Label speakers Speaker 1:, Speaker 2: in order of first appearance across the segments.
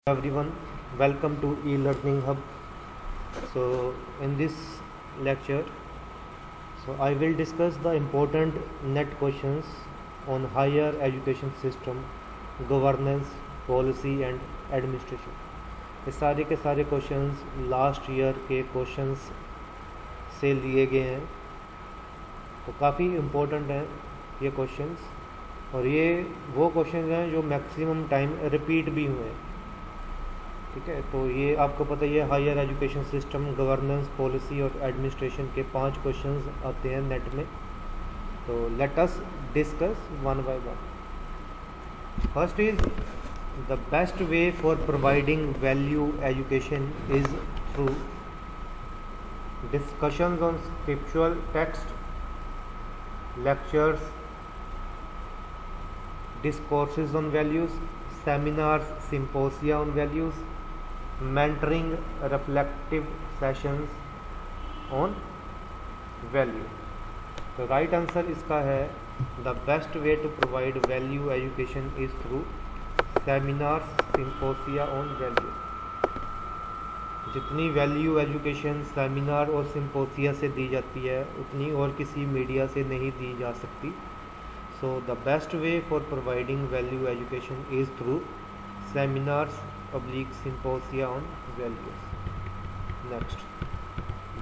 Speaker 1: Everyone, welcome to e-learning hub. So in this lecture, I will discuss the important net questions on higher education system, governance, policy and administration. ये सारे के सारे questions last year के questions से लिए गए हैं, तो काफ़ी इम्पोर्टेंट हैं ये क्वेश्चंस, और ये वो क्वेश्चंस हैं जो मैक्सिमम टाइम रिपीट भी हुए हैं। ठीक है, तो ये आपको पता ही है, higher education system, governance, policy और एडमिनिस्ट्रेशन के 5 क्वेश्चंस आते हैं नेट में। तो let us discuss one by one. First is the best way for providing value education is through discussions on scriptural text, lectures, discourses on values, seminars, symposia on values, mentoring, reflective sessions on value। तो right answer इसका है the best way to provide value education is through seminars, symposia on value. जितनी value education seminar और symposia से दी जाती है उतनी और किसी मीडिया से नहीं दी जा सकती। So the best way for providing value education is through seminars public symposia on values. Next,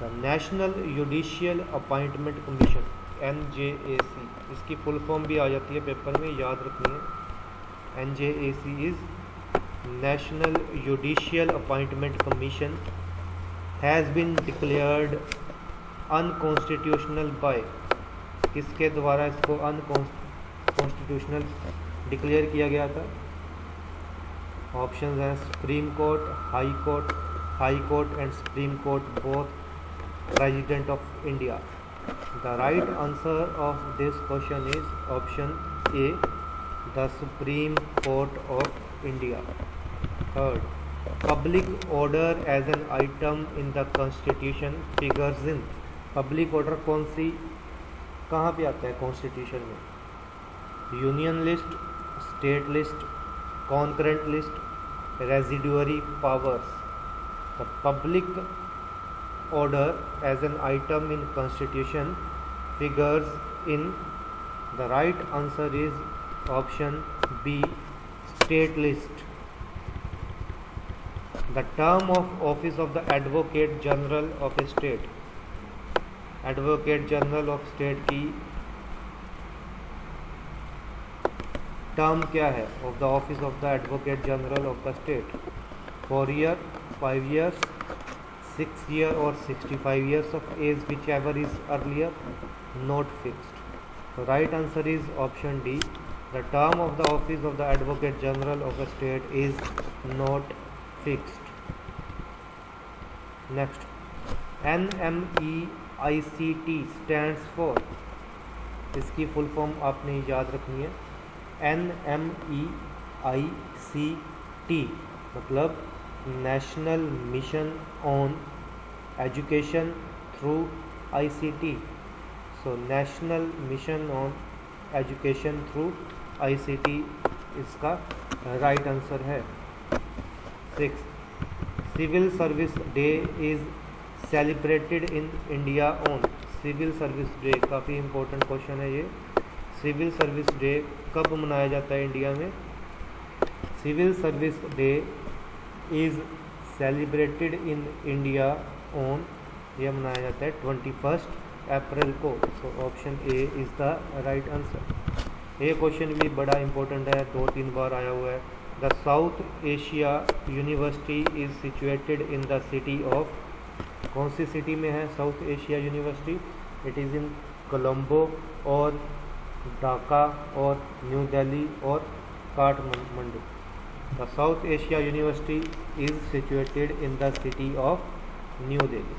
Speaker 1: the national judicial appointment commission NJAC, इसकी फुल फॉर्म भी आ जाती है पेपर में, याद रखनी है। NJAC is national judicial appointment commission has been declared unconstitutional by, किसके द्वारा इसको अनकॉन्स्टिट्यूशनल डिक्लेयर किया गया था? ऑप्शन हैं supreme court, high court and supreme court, both president of India. The right answer of this question is option A, the supreme court of India. Third, public order as an item in the constitution figures in, public order कौन सी कहाँ पे आता है constitution में? Union list, state list, concurrent list, residuary powers. The public order as an item in constitution figures in, the right answer is option B, state list. The term of office of the advocate general of a state, advocate general of state की term क्या है of the office of the advocate general of the state? 4 year, 5 years, 6 year और 65 years of age, whichever is earlier, not fixed. Right answer is option D, the term of the office of the advocate general of the state is not fixed. Next, NMEICT stands for, इसकी full form आपने याद रखनी है। NMEICT मतलब national mission on education through ICT। So national mission on education through ICT इसका right answer है। 6, civil service day is celebrated in India on, civil service day काफ़ी important question है ये। सिविल सर्विस डे कब मनाया जाता है India में? Civil service day is celebrated in India on, यह मनाया जाता है 21 अप्रैल को। So option A is the right answer. ये क्वेश्चन भी बड़ा इम्पोर्टेंट है, 2-3 बार आया हुआ है। The south Asia University is situated in the city of, कौन सी सिटी में है South Asia University? It is in Colombo और ढाका और न्यू दिल्ली और Kathmandu. The south Asia University is situated in the city of New Delhi,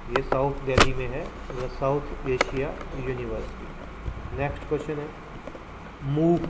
Speaker 1: ये साउथ दिल्ली में है the south Asia university. Next question है, MOOC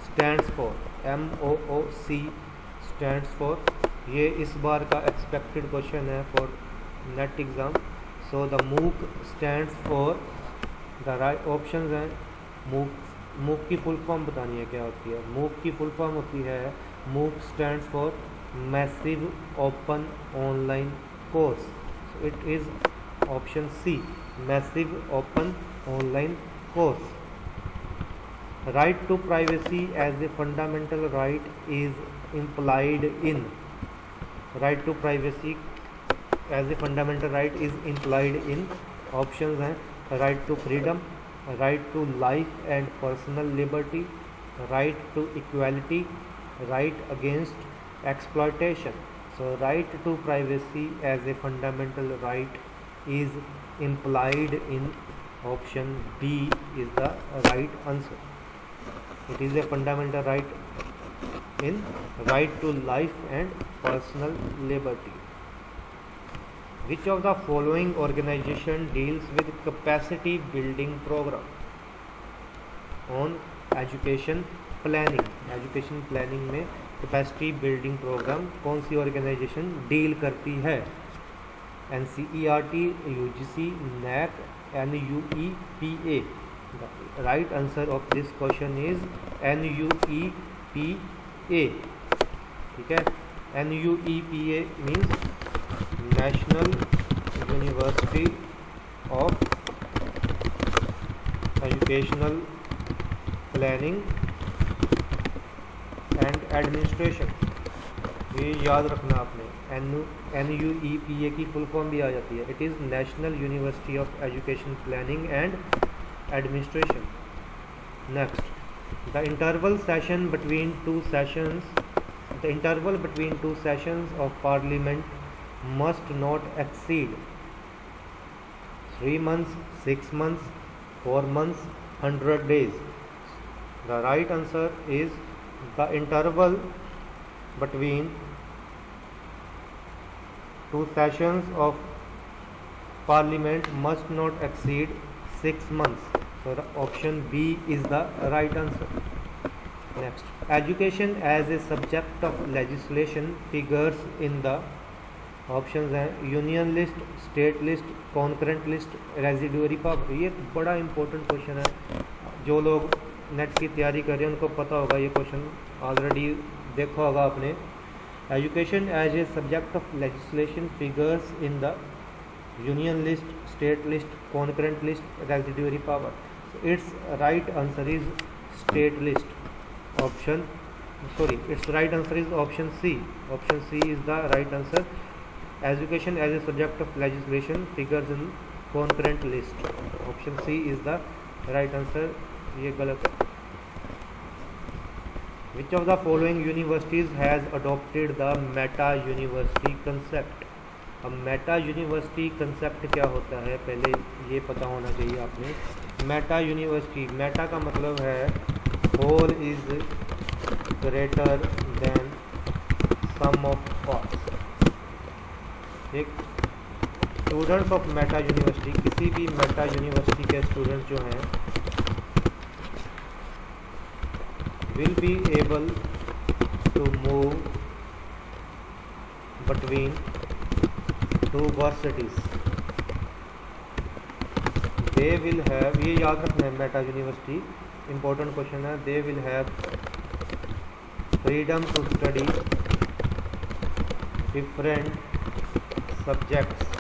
Speaker 1: stands for, MOOC stands for, ये इस बार का एक्सपेक्टेड क्वेश्चन है for net exam. So the MOOC stands for, the right options हैं मूक, मूक की फुल फॉर्म बतानी है क्या होती है? मूक की फुल फॉर्म होती है MOOC stands for Massive Open Online Course. So it is option C, Massive Open Online Course. Right to privacy as a fundamental right is implied in. Right to privacy as a fundamental right is implied in. Options हैं right to freedom, right to life and personal liberty, right to equality, right against exploitation. So right to privacy as a fundamental right is implied in. Option B is the right answer. It is a fundamental right in right to life and personal liberty. Which of the following organization deals with capacity building program on education planning? Education planning में capacity building programme कौन सी organisation deal करती है? NCERT, UGC, NAC, NUEPA. The right answer of this question is NUEPA. ठीक है, NUEPA means National University of Educational Planning and administration. ये याद रखना आपने, NUEPA की फुल फॉर्म भी आ जाती है. It is national university of education planning and administration. Next, the interval session between two sessions of parliament must not exceed 3 months, 6 months, 4 months, 100 days. The right answer is the interval between two sessions of parliament must not exceed 6 months. So the option B is the right answer. Next, education as a subject of legislation figures in the options हैं union list, state list, concurrent list, residuary power. ये बड़ा important question है. जो लोग net की तैयारी कर रहे हैं उनको पता होगा ये क्वेश्चन, ऑलरेडी देखा होगा आपने. Education as a subject of legislation figures in the union list, state list, concurrent list, residuary power. Its right answer is state list. Its right answer is option C. Option C is the right answer. Education as a subject of legislation figures in concurrent list. Option C is the right answer. ये गलत है. Which of the following universities has adopted the meta university concept? अब meta university concept क्या होता है पहले ये पता होना चाहिए आपने. meta university, meta का मतलब है whole is greater than sum of parts. एक स्टूडेंट्स ऑफ मेटा यूनिवर्सिटी, किसी भी मेटा यूनिवर्सिटी के स्टूडेंट्स जो हैं will be able to move between two varsities. They will have, ये याद रखना है मेटा यूनिवर्सिटी, इंपॉर्टेंट क्वेश्चन है. They will have freedom to study different subjects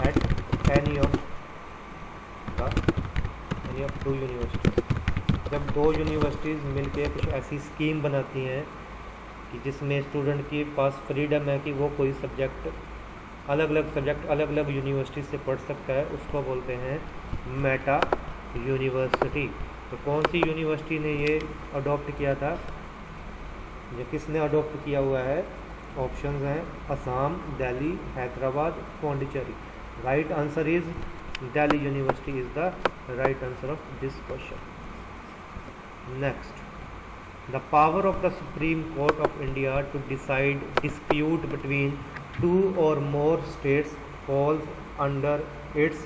Speaker 1: at any of two universities. जब दो यूनिवर्सिटीज़ मिलके कुछ ऐसी स्कीम बनाती हैं कि जिसमें स्टूडेंट के पास फ्रीडम है कि वो कोई सब्जेक्ट अलग अलग यूनिवर्सिटी से पढ़ सकता है, उसको बोलते हैं मेटा यूनिवर्सिटी. तो कौन सी यूनिवर्सिटी ने ये अडॉप्ट किया था, या किसने अडॉप्ट किया हुआ है? ऑप्शंस हैं Assam, Delhi, Hyderabad, Pondicherry. Right answer is Delhi university is the right answer of this question. Next, the power of the supreme court of India to decide dispute between two or more states falls under its.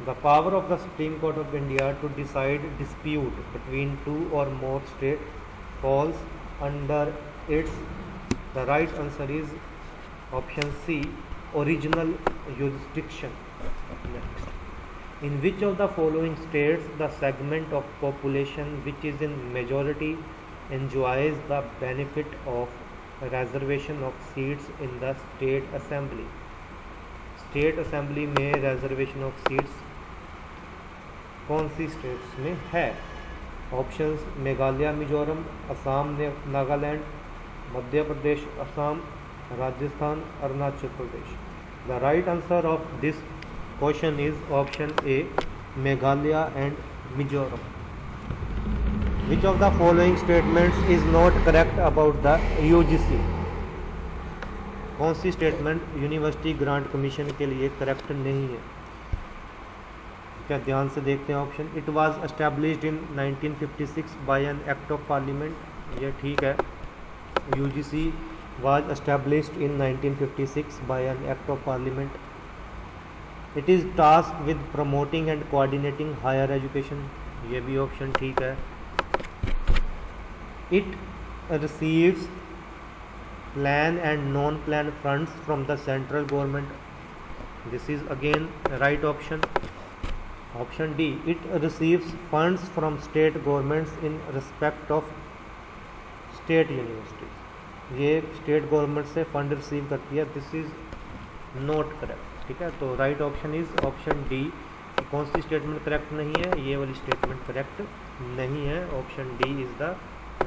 Speaker 1: The power of the supreme court of India to decide dispute between two or more state falls under its. The right answer is option C, original jurisdiction. Next, in which of the following states the segment of population which is in majority enjoys the benefit of reservation of seats in the state assembly? State assembly में reservation of seats कौन सी states में है? Options Meghalaya Mizoram, Assam Nagaland, Madhya Pradesh Assam, Rajasthan Arunachal Pradesh. The right answer of this question is option A Meghalaya and Mizoram. Which of the following statements is not correct about the UGC? कौन सी statement university grant commission के लिए correct नहीं है? क्या ध्यान से देखते हैं option. It was established in 1956 by an act of parliament, ये ठीक है। UGC was established in 1956 by an act of parliament. It is task with promoting and coordinating higher education, ये भी ऑप्शन ठीक है। It receives plan and non-plan funds from the central government, this is again right option. Option D, it receives funds from state governments in respect of state universities, ये state government से fund receive करती है, this is not correct, ठीक है। तो right option is option D. कौन सी statement correct नहीं है? ये वाली स्टेटमेंट करेक्ट नहीं है, option D is the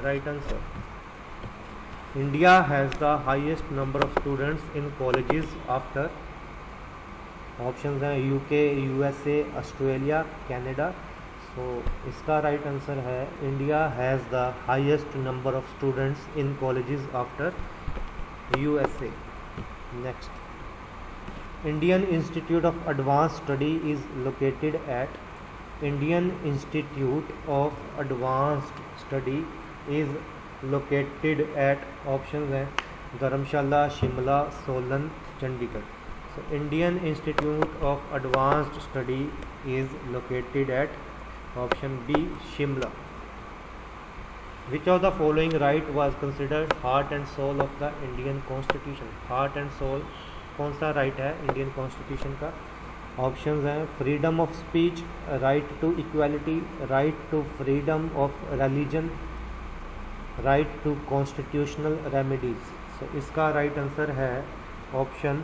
Speaker 1: right answer. India has the highest number of students in colleges after, options हैं UK, USA, Australia, Canada. So इसका right answer है India has the highest number of students in colleges after USA. Next, Indian Institute of Advance Study is located at, Indian Institute of Advanced Study is located at, option हैं Dharamshala, Shimla, Solan, Chandigarh. So Indian Institute of Advanced Study is located at option B Shimla. Which of the following right was considered heart and soul of the Indian constitution? Heart and soul कौन सा right है Indian constitution का? Options हैं freedom of speech, right to equality, right to freedom of religion, right to constitutional remedies. So इसका right answer है option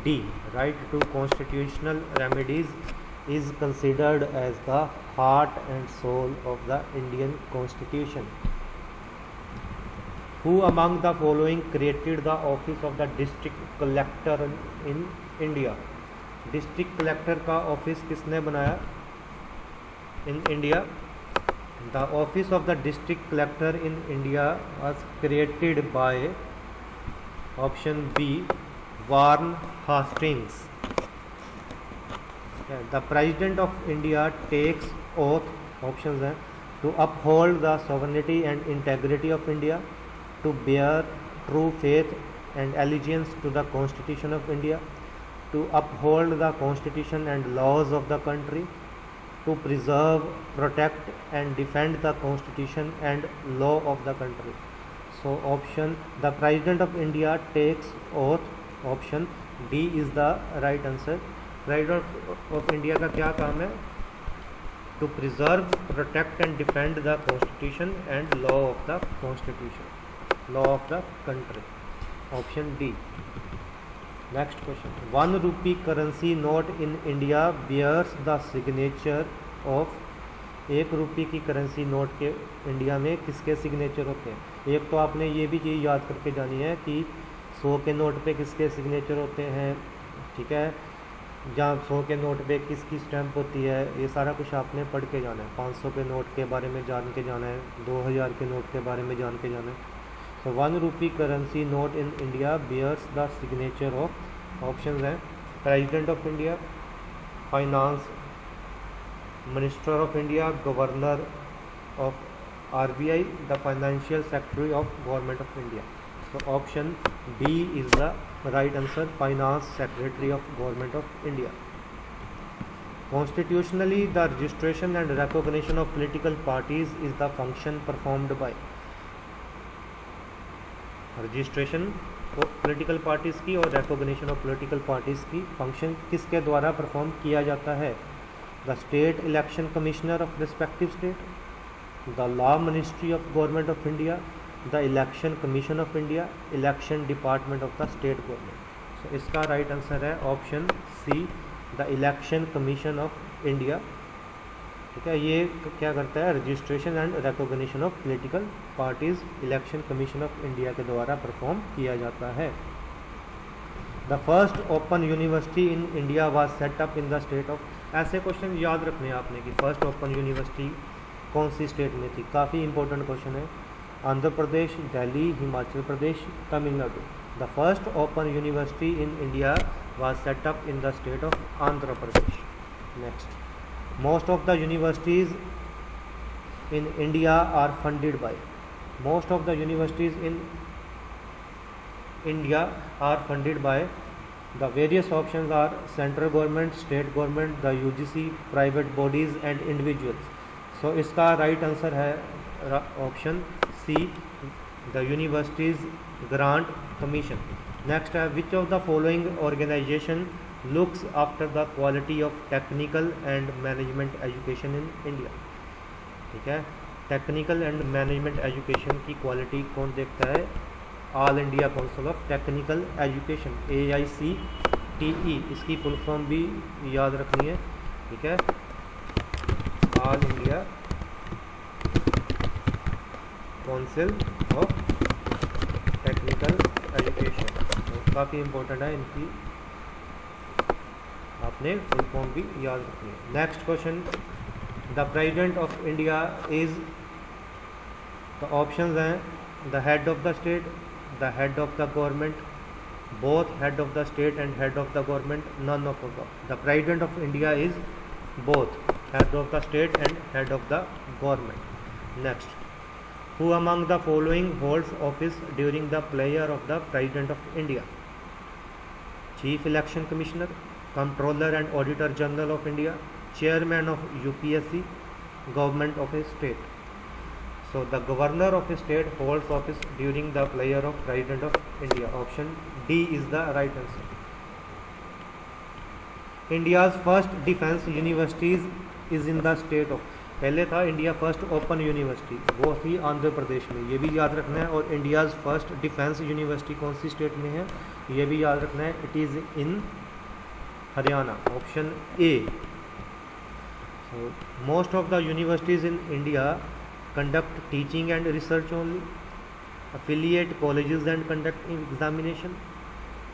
Speaker 1: D, right to constitutional remedies is considered as the heart and soul of the Indian constitution. Who among the following created the office of the district collector in India? District collector का office किसने बनाया in India? The office of the district collector in India was created by option B, Warren Hastings. The President of India takes oath, options हैं to uphold the sovereignty and integrity of India, to bear true faith and allegiance to the Constitution of India, to uphold the Constitution and laws of the country, to preserve, protect and defend the Constitution and law of the country. So option, the President of India takes oath, option D is the right answer. President of India का क्या काम है? To preserve, protect and defend the Constitution and law of the Constitution, law of the country. Option D. Next question. 1 rupee currency note in India bears the signature of, 1 रुपये की currency note के India में किसके signature होते हैं? एक तो आपने ये भी चीज़ याद करके जानी है कि 100 के नोट पे किसके सिग्नेचर होते हैं, ठीक है, जहाँ 100 के नोट पे किसकी स्टैंप होती है, ये सारा कुछ आपने पढ़ के जाना है। 500 के नोट के बारे में जान के जाना है, 2000 के नोट के बारे में जान के जाना है। So 1 rupee currency note in India bears the signature of, options हैं President of India, Finance Minister of India, Governor of RBI, the Financial Secretary of Government of India. So option B is the right answer, Finance Secretary of Government of India. Constitutionally, the registration and recognition of political parties is the function performed by, registration political parties की और recognition of political parties की function किसके द्वारा perform किया जाता है? The state election commissioner of respective state, the law ministry of government of India, the election commission of India, election department of the state government. So इसका right answer है option C, the election commission of India. ठीक है, ये क्या करता है, registration and recognition of political parties election commission of India के द्वारा परफॉर्म किया जाता है। The first open university in India was set up in the state of, ऐसे क्वेश्चन याद रखने हैं आपने कि फर्स्ट ओपन यूनिवर्सिटी कौन सी स्टेट में थी, काफ़ी इंपॉर्टेंट क्वेश्चन है। Andhra Pradesh, Delhi, Himachal Pradesh, Tamil Nadu. The first open university in India was set up in the state of Andhra Pradesh. Next, most of the universities in India are funded by, most of the universities in India are funded by, the various options are central government, state government, the UGC, private bodies and individuals। so इसका right answer है option C, the universities grant commission। next है, which of the following organization looks after the quality of technical and management education in India। ठीक है, technical and management education की quality कौन देखता है, All India Council of Technical Education, AICTE, इसकी full form भी याद रखनी है। ठीक है, All India Council of Technical Education, काफ़ी इंपॉर्टेंट है, इनकी आपने फुल फॉर्म भी याद रखनी है। Next question, the president of India is, the options हैं the head of the state, the head of the government, both head of the state and head of the government, none of the president of India is both head of the state and head of the government. Next, who among the following holds office during the pleasure of the president of India, chief election commissioner, controller and auditor general of India, chairman of UPSC, government of a state. So the governor of a state holds office during the pleasure of president of India, option D is the right answer. India's first defence universities is in the state of, पहले था India first open university, वो थी आंध्र प्रदेश में, ये भी याद रखना है। और इंडियाज फर्स्ट डिफेंस यूनिवर्सिटी कौन सी स्टेट में है, ये भी याद रखना है, it is in Haryana, option A. so most of the universities in India conduct teaching and research only, affiliate colleges and conduct examination,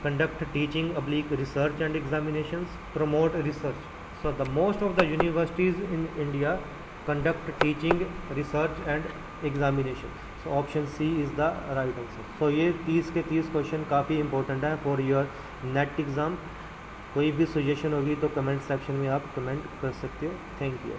Speaker 1: conduct teaching / research and examinations, promote research। so the most of the universities in India conduct teaching, research and examination। so option C is the right answer। so ये 30 के 30 question काफ़ी important है for your net exam. कोई भी suggestion होगी तो comment section में आप कमेंट कर सकते हो। Thank you.